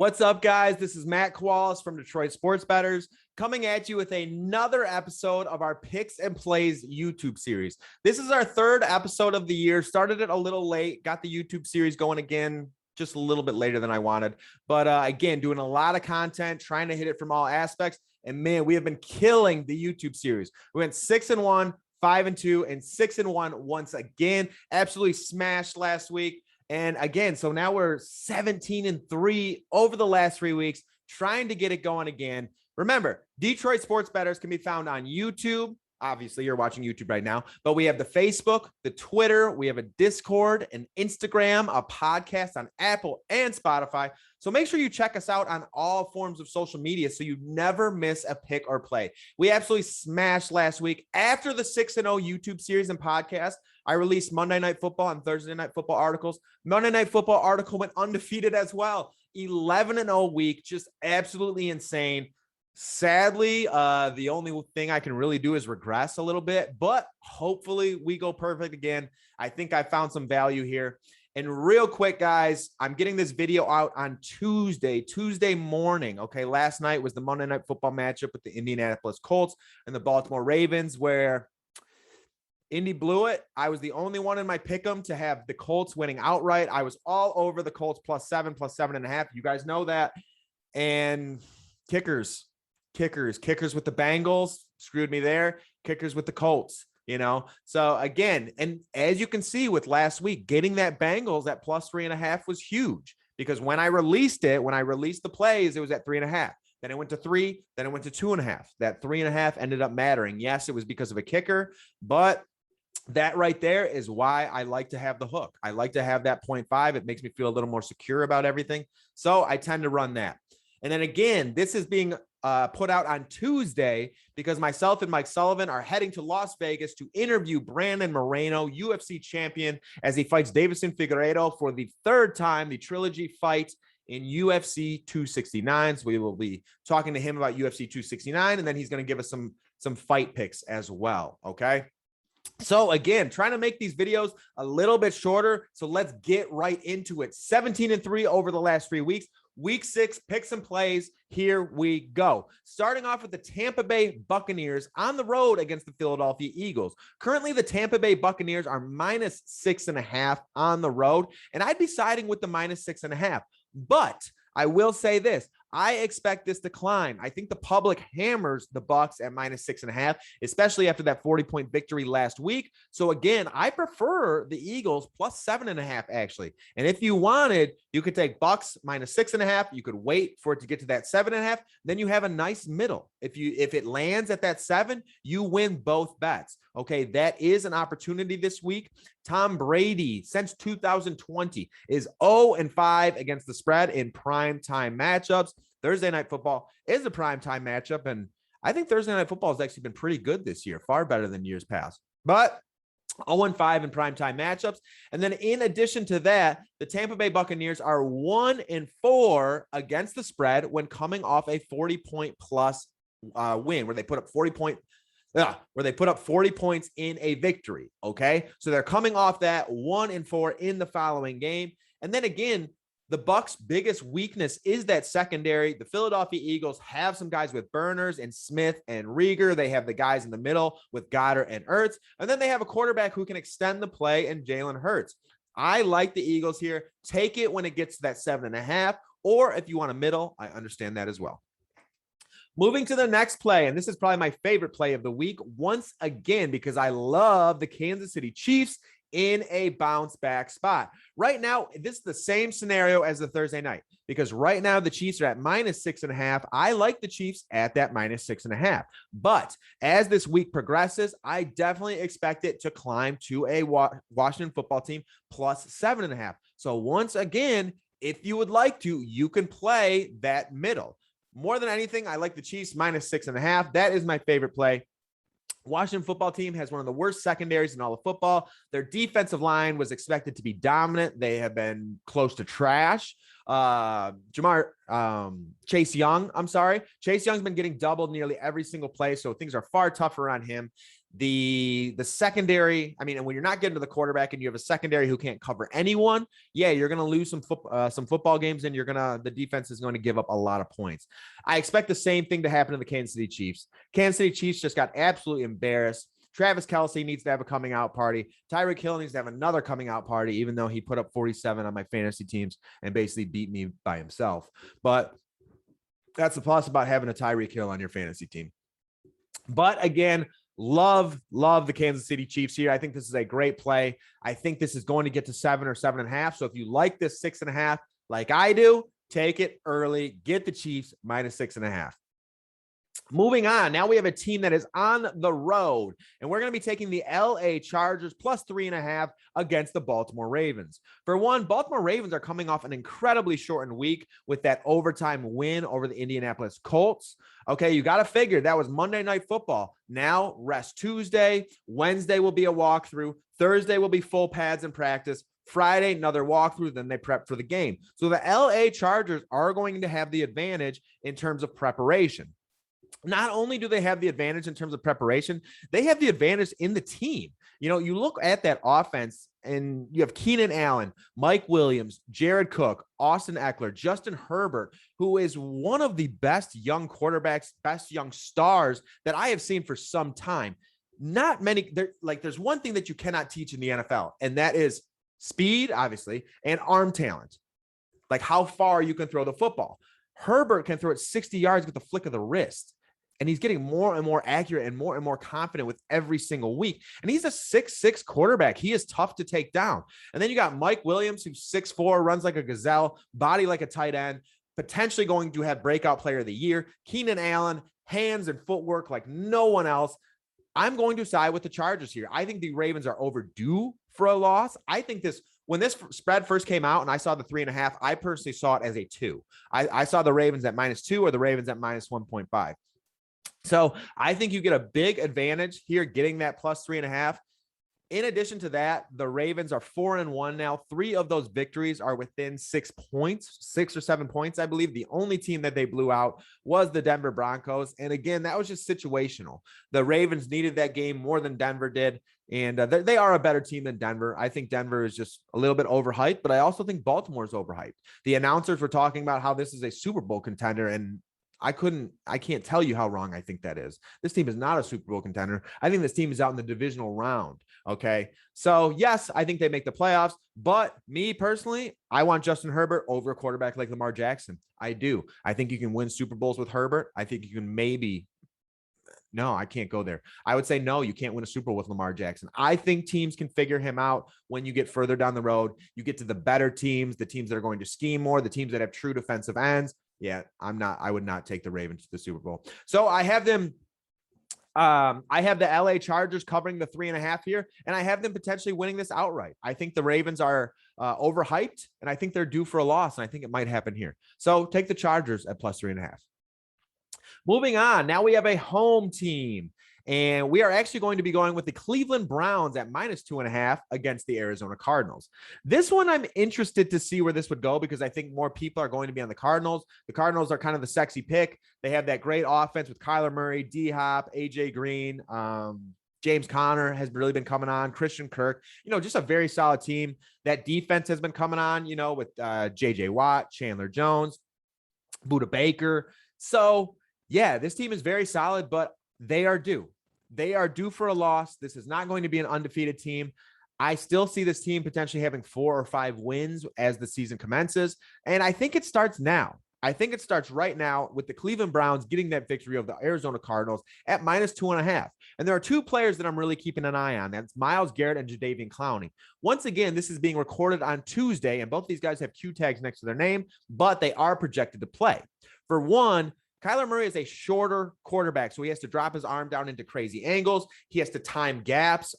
What's up, guys? This is Matt Kowalis from Detroit Sports Bettors coming at you with another episode of our Picks and Plays YouTube series. This is our third episode of the year. Started it a little late, got the YouTube series going again just a little bit later than I wanted. But again, doing a lot of content, trying to hit it from all aspects. And man, we have been killing the YouTube series. We went 6-1, 5-2, and 6-1 once again. Absolutely smashed last week. And again, so now we're 17-3 over the last 3 weeks, trying to get it going again. Remember, Detroit Sports Bettors can be found on YouTube. Obviously, you're watching YouTube right now, but we have the Facebook, the Twitter, we have a Discord, an Instagram, a podcast on Apple and Spotify. So make sure you check us out on all forms of social media so you never miss a pick or play. We absolutely smashed last week. After the 6-0 YouTube series and podcast, I released Monday Night Football and Thursday Night Football articles. Monday Night Football article went undefeated as well. 11-0 week, just absolutely insane. Sadly, the only thing I can really do is regress a little bit, but hopefully we go perfect again. I think I found some value here. And real quick, guys, I'm getting this video out on Tuesday morning. Okay, last night was the Monday Night Football matchup with the Indianapolis Colts and the Baltimore Ravens, where Indy blew it. I was the only one in my pick'em to have the Colts winning outright. I was all over the Colts +7, +7.5. You guys know that. And kickers with the Bengals screwed me there. Kickers with the Colts, So again, and as you can see with last week, getting that Bengals at +3.5 was huge, because when I released the plays, it was at 3.5. Then it went to 3, then it went to 2.5. That 3.5 ended up mattering. Yes, it was because of a kicker, but that right there is why I like to have the hook. I like to have that 0.5. It makes me feel a little more secure about everything. So I tend to run that. And then again, this is being put out on Tuesday because myself and Mike Sullivan are heading to Las Vegas to interview Brandon Moreno, UFC champion, as he fights Davison Figueiredo for the third time, the trilogy fight in UFC 269. So we will be talking to him about UFC 269, and then he's going to give us some fight picks as well. Okay. So again, trying to make these videos a little bit shorter. So let's get right into it. 17-3 over the last 3 weeks. Week 6 picks and plays. Here we go. Starting off with the Tampa Bay Buccaneers on the road against the Philadelphia Eagles. Currently, the Tampa Bay Buccaneers are -6.5 on the road, and I'd be siding with the -6.5. But I will say this. I expect this to climb. I think the public hammers the Bucs at -6.5, especially after that 40-point victory last week. So again, I prefer the Eagles +7.5 actually. And if you wanted, you could take Bucs -6.5. You could wait for it to get to that 7.5. Then you have a nice middle. If it lands at that 7, you win both bets. Okay, that is an opportunity this week. Tom Brady, since 2020, is 0-5 against the spread in primetime matchups. Thursday Night Football is a primetime matchup, and I think Thursday Night Football has actually been pretty good this year, far better than years past. But 0-5 in primetime matchups. And then in addition to that, the Tampa Bay Buccaneers are 1-4 against the spread when coming off a 40-point plus win, where they put up 40 points in a victory. Okay. So they're coming off that 1-4 in the following game. And then again, the Bucs' biggest weakness is that secondary. The Philadelphia Eagles have some guys with Burners and Smith and Rieger. They have the guys in the middle with Goddard and Ertz. And then they have a quarterback who can extend the play in Jalen Hurts. I like the Eagles here. Take it when it gets to that 7.5. Or if you want a middle, I understand that as well. Moving to the next play, and this is probably my favorite play of the week once again, because I love the Kansas City Chiefs in a bounce back spot. Right now, this is the same scenario as the Thursday night, because right now the Chiefs are at -6.5. I like the Chiefs at that -6.5. But as this week progresses, I definitely expect it to climb to a Washington football team +7.5. So once again, if you would like to, you can play that middle. More than anything, I like the Chiefs -6.5. That is my favorite play. Washington football team has one of the worst secondaries in all of football. Their defensive line was expected to be dominant. They have been close to trash. Chase Young's been getting doubled nearly every single play, so things are far tougher on him. The secondary, I mean, and when you're not getting to the quarterback and you have a secondary who can't cover anyone, yeah, you're going to lose some football games, and the defense is going to give up a lot of points. I expect the same thing to happen to the Kansas City Chiefs. Kansas City Chiefs just got absolutely embarrassed. Travis Kelce needs to have a coming out party. Tyreek Hill needs to have another coming out party, even though he put up 47 on my fantasy teams and basically beat me by himself. But that's the plus about having a Tyreek Hill on your fantasy team. But again, love the Kansas City Chiefs here. I think this is a great play. I think this is going to get to 7 or 7.5. So if you like this 6.5, like I do, take it early, get the Chiefs minus 6.5. Moving on, now we have a team that is on the road, and we're going to be taking the LA Chargers plus 3.5 against the Baltimore Ravens. For one, Baltimore Ravens are coming off an incredibly shortened week with that overtime win over the Indianapolis Colts. Okay, you got to figure that was Monday Night Football. Now rest Tuesday, Wednesday will be a walkthrough, Thursday will be full pads in practice, Friday, another walkthrough, then they prep for the game. So the LA Chargers are going to have the advantage in terms of preparation. Not only do they have the advantage in terms of preparation, they have the advantage in the team. You know, you look at that offense and you have Keenan Allen, Mike Williams, Jared Cook, Austin Eckler, Justin Herbert, who is one of the best young quarterbacks, best young stars that I have seen for some time. Not many, there's one thing that you cannot teach in the NFL, and that is speed, obviously, and arm talent, like how far you can throw the football. Herbert can throw it 60 yards with the flick of the wrist. And he's getting more and more accurate and more confident with every single week. And he's a 6'6" quarterback. He is tough to take down. And then you got Mike Williams, who's 6'4", runs like a gazelle, body like a tight end, potentially going to have breakout player of the year. Keenan Allen, hands and footwork like no one else. I'm going to side with the Chargers here. I think the Ravens are overdue for a loss. I think when this spread first came out and I saw the 3.5, I personally saw it as a 2. I saw the Ravens at -2 or the Ravens at -1.5. So I think you get a big advantage here getting that plus 3.5. In addition to that, the Ravens are 4-1 now. 3 of those victories are within 6 points, 6 or 7 points, I believe. The only team that they blew out was the Denver Broncos. And again, that was just situational. The Ravens needed that game more than Denver did. And they are a better team than Denver. I think Denver is just a little bit overhyped, but I also think Baltimore is overhyped. The announcers were talking about how this is a Super Bowl contender, and I can't tell you how wrong I think that is. This team is not a Super Bowl contender. I think this team is out in the divisional round. Okay. So yes, I think they make the playoffs, but me personally, I want Justin Herbert over a quarterback like Lamar Jackson. I do. I think you can win Super Bowls with Herbert. I think you can no, I can't go there. I would say, no, you can't win a Super Bowl with Lamar Jackson. I think teams can figure him out when you get further down the road. You get to the better teams, the teams that are going to scheme more, the teams that have true defensive ends. Yeah, I would not take the Ravens to the Super Bowl. So I have them. I have the LA Chargers covering the 3.5 here, and I have them potentially winning this outright. I think the Ravens are overhyped, and I think they're due for a loss, and I think it might happen here. So take the Chargers at plus 3.5. Moving on, now we have a home team. And we are actually going to be going with the Cleveland Browns at -2.5 against the Arizona Cardinals. This one, I'm interested to see where this would go because I think more people are going to be on the Cardinals. The Cardinals are kind of the sexy pick. They have that great offense with Kyler Murray, D-Hop, AJ Green, James Conner has really been coming on, Christian Kirk, just a very solid team. That defense has been coming on, with JJ Watt, Chandler Jones, Budda Baker. So yeah, this team is very solid, but they are due. They are due for a loss. This is not going to be an undefeated team. I still see this team potentially having 4 or 5 wins as the season commences. And I think it starts now. I think it starts right now with the Cleveland Browns getting that victory over the Arizona Cardinals at -2.5. And there are 2 players that I'm really keeping an eye on. That's Myles Garrett and Jadeveon Clowney. Once again, this is being recorded on Tuesday, and both these guys have Q tags next to their name, but they are projected to play. For one, Kyler Murray is a shorter quarterback, so he has to drop his arm down into crazy angles. He has to time gaps,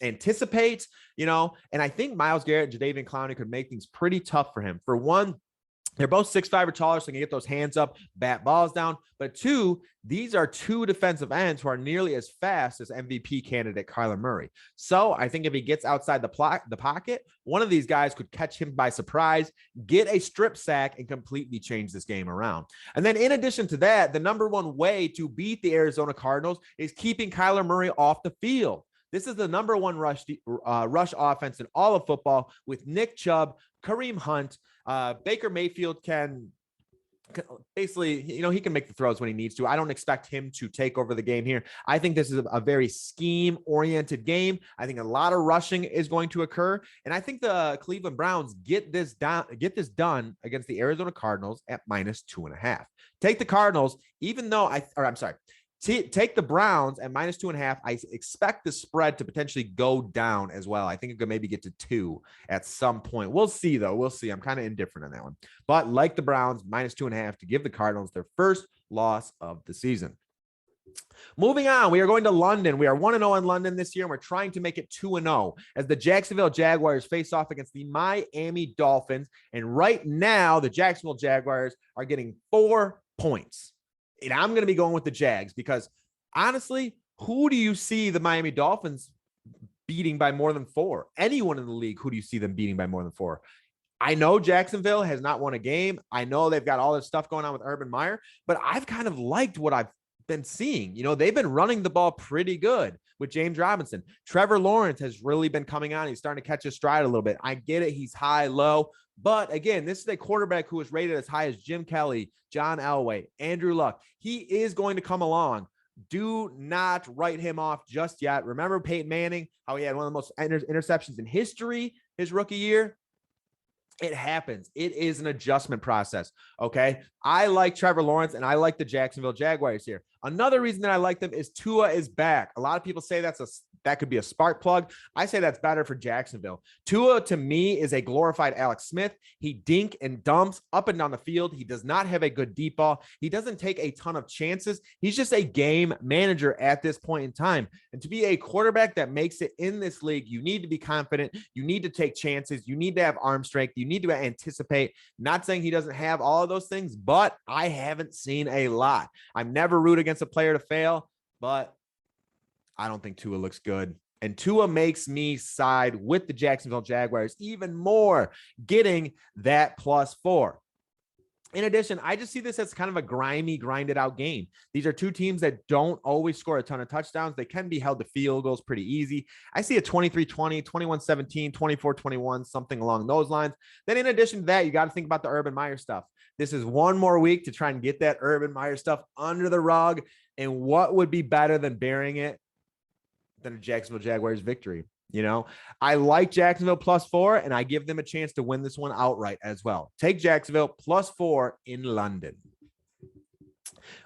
anticipate, and I think Myles Garrett and Jadeveon Clowney could make things pretty tough for him. For one, They're both 6'5" or taller, so they can get those hands up, bat balls down. But two, these are two defensive ends who are nearly as fast as MVP candidate Kyler Murray. So I think if he gets outside the pocket, one of these guys could catch him by surprise, get a strip sack, and completely change this game around. And then in addition to that, the number one way to beat the Arizona Cardinals is keeping Kyler Murray off the field. This is the number one rush offense in all of football with Nick Chubb, Kareem Hunt. Baker Mayfield can basically, he can make the throws when he needs to. I don't expect him to take over the game here. I think this is a very scheme-oriented game. I think a lot of rushing is going to occur, and I think the Cleveland Browns get this done against the Arizona Cardinals at -2.5. Take the Cardinals, even though take the Browns at -2.5. I expect the spread to potentially go down as well. I think it could maybe get to 2 at some point. We'll see, though. We'll see. I'm kind of indifferent on that one. But like the Browns, -2.5 to give the Cardinals their first loss of the season. Moving on, we are going to London. We are 1-0 in London this year, and we're trying to make it 2-0 as the Jacksonville Jaguars face off against the Miami Dolphins. And right now, the Jacksonville Jaguars are getting 4 points. And I'm going to be going with the Jags because, honestly, who do you see the Miami Dolphins beating by more than 4? Anyone in the league, who do you see them beating by more than 4? I know Jacksonville has not won a game. I know they've got all this stuff going on with Urban Meyer, but I've kind of liked what I've been seeing. They've been running the ball pretty good with James Robinson. Trevor Lawrence has really been coming on. He's starting to catch his stride a little bit. I get it. He's high, low. But again, this is a quarterback who was rated as high as Jim Kelly, John Elway, Andrew Luck. He is going to come along. Do not write him off just yet. Remember Peyton Manning, how he had one of the most interceptions in history his rookie year? It happens. It is an adjustment process. Okay. I like Trevor Lawrence and I like the Jacksonville Jaguars here. Another reason that I like them is Tua is back. A lot of people say that could be a spark plug. I say that's better for Jacksonville. Tua, to me, is a glorified Alex Smith. He dink and dumps up and down the field. He does not have a good deep ball. He doesn't take a ton of chances. He's just a game manager at this point in time. And to be a quarterback that makes it in this league, you need to be confident. You need to take chances. You need to have arm strength. You need to anticipate. Not saying he doesn't have all of those things, but I haven't seen a lot. I'm never root against a player to fail, but I don't think Tua looks good. And Tua makes me side with the Jacksonville Jaguars even more, getting that +4. In addition, I just see this as kind of a grimy, grinded out game. These are two teams that don't always score a ton of touchdowns. They can be held to field goals pretty easy. I see a 23-20, 21-17, 24-21, something along those lines. Then in addition to that, you got to think about the Urban Meyer stuff. This is one more week to try and get that Urban Meyer stuff under the rug. And what would be better than burying it than a Jacksonville Jaguars victory? I like Jacksonville +4, and I give them a chance to win this one outright as well. Take Jacksonville +4 in London.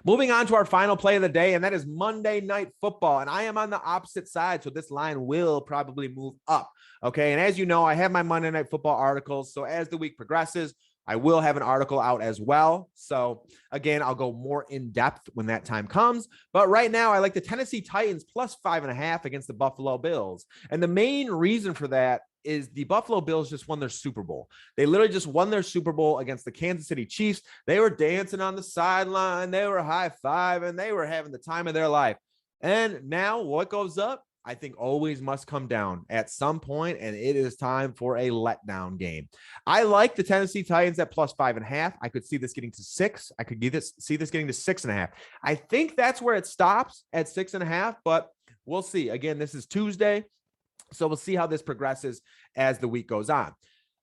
Moving on to our final play of the day, and that is Monday Night Football. And I am on the opposite side, so this line will probably move up. Okay, and as you know, I have my Monday Night Football articles. So as the week progresses, I will have an article out as well. So again, I'll go more in depth when that time comes. But right now, I like the Tennessee Titans +5.5 against the Buffalo Bills. And the main reason for that is the Buffalo Bills just won their Super Bowl. They literally just won their Super Bowl against the Kansas City Chiefs. They were dancing on the sideline. They were high-fiving. They were having the time of their life. And now what goes up, I think always must come down at some point, and it is time for a letdown game. I like the Tennessee Titans at +5.5. I could see this getting to 6. I could see this getting to 6.5. I think that's where it stops at 6.5, but we'll see. Again, this is Tuesday, so we'll see how this progresses as the week goes on.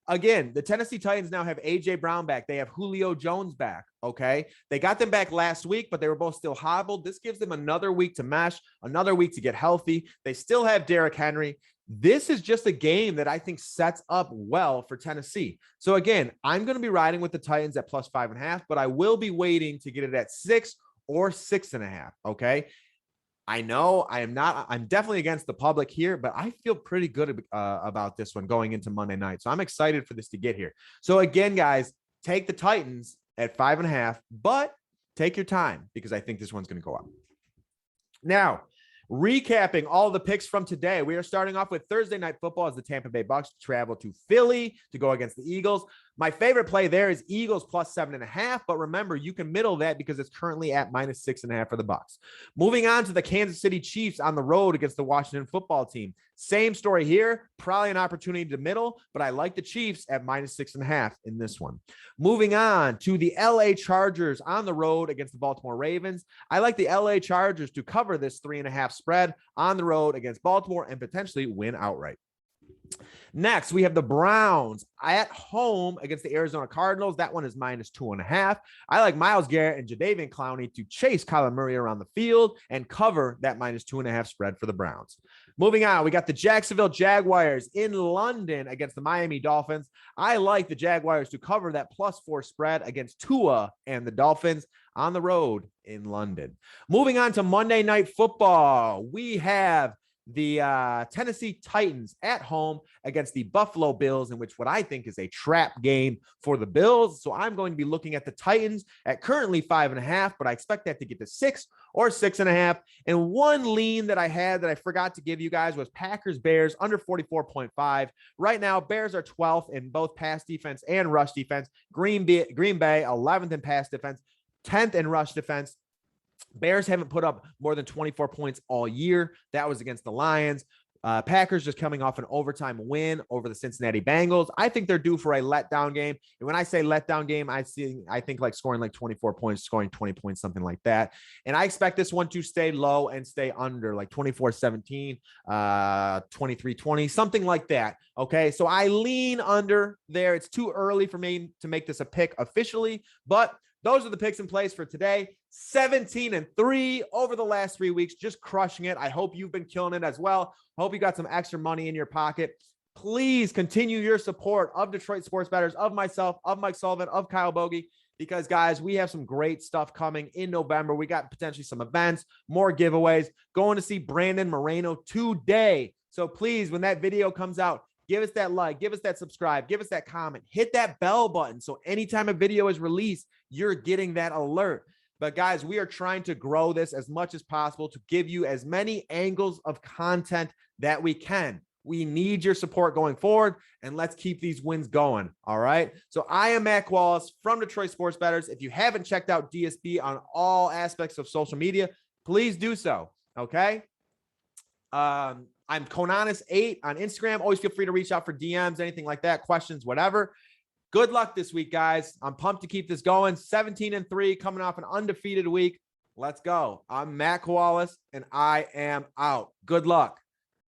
Again, the Tennessee Titans now have A.J. Brown back. They have Julio Jones back, okay? They got them back last week, but they were both still hobbled. This gives them another week to mesh, another week to get healthy. They still have Derrick Henry. This is just a game that I think sets up well for Tennessee. So again, I'm going to be riding with the Titans at +5.5, but I will be waiting to get it at 6 or 6.5, okay? I know I'm definitely against the public here, but I feel pretty good about this one going into Monday night. So I'm excited for this to get here. So again, guys, take the Titans at 5.5, but take your time because I think this one's going to go up. Now, recapping all the picks from today, we are starting off with Thursday Night Football as the Tampa Bay Bucs travel to Philly to go against the Eagles. My favorite play there is Eagles plus 7.5. But remember, you can middle that because it's currently at minus 6.5 for the Bucs. Moving on to the Kansas City Chiefs on the road against the Washington football team. Same story here. Probably an opportunity to middle, but I like the Chiefs at minus 6.5 in this one. Moving on to the LA Chargers on the road against the Baltimore Ravens. I like the LA Chargers to cover this 3.5 spread on the road against Baltimore and potentially win outright. Next, we have the Browns at home against the Arizona Cardinals. That one is minus 2.5. I like Myles Garrett and Jadeveon Clowney to chase Kyler Murray around the field and cover that minus 2.5 spread for the Browns. Moving on, we got the Jacksonville Jaguars in London against the Miami Dolphins. I like the Jaguars to cover that +4 spread against Tua and the Dolphins on the road in London. Moving on to Monday Night Football, we have the Tennessee Titans at home against the Buffalo Bills, in which what I think is a trap game for the Bills. So I'm going to be looking at the Titans at currently 5.5, but I expect that to get to 6 or 6.5. And one lean that I had that I forgot to give you guys was Packers Bears under 44.5. Right now, Bears are 12th in both pass defense and rush defense. Green Bay 11th in pass defense, 10th in rush defense. Bears haven't put up more than 24 points all year. That was against the Lions. Packers just coming off an overtime win over the Cincinnati Bengals. I think they're due for a letdown game. And when I say letdown game, I think like scoring like 24 points, scoring 20 points, something like that. And I expect this one to stay low and stay under like 24-17, 23-20, something like that. Okay. So I lean under there. It's too early for me to make this a pick officially, but those are the picks in place for today. 17-3 over the last 3 weeks, just crushing it. I hope you've been killing it as well. Hope you got some extra money in your pocket. Please continue your support of Detroit Sports Bettors, of myself, of Mike Sullivan, of Kyle Bogey, because guys, we have some great stuff coming in November. We got potentially some events, more giveaways, going to see Brandon Moreno today. So please, when that video comes out, give us that like, give us that subscribe, give us that comment, hit that bell button. So anytime a video is released, you're getting that alert. But guys, we are trying to grow this as much as possible to give you as many angles of content that we can. We need your support going forward, and let's keep these wins going. All right. So I am Matt Kowalis from Detroit Sports Bettors. If you haven't checked out DSB on all aspects of social media, please do so. Okay. I'm Konanis8 on Instagram. Always feel free to reach out for DMs, anything like that, questions, whatever. Good luck this week, guys. I'm pumped to keep this going. 17-3, coming off an undefeated week. Let's go. I'm Matt Kowalis, and I am out. Good luck.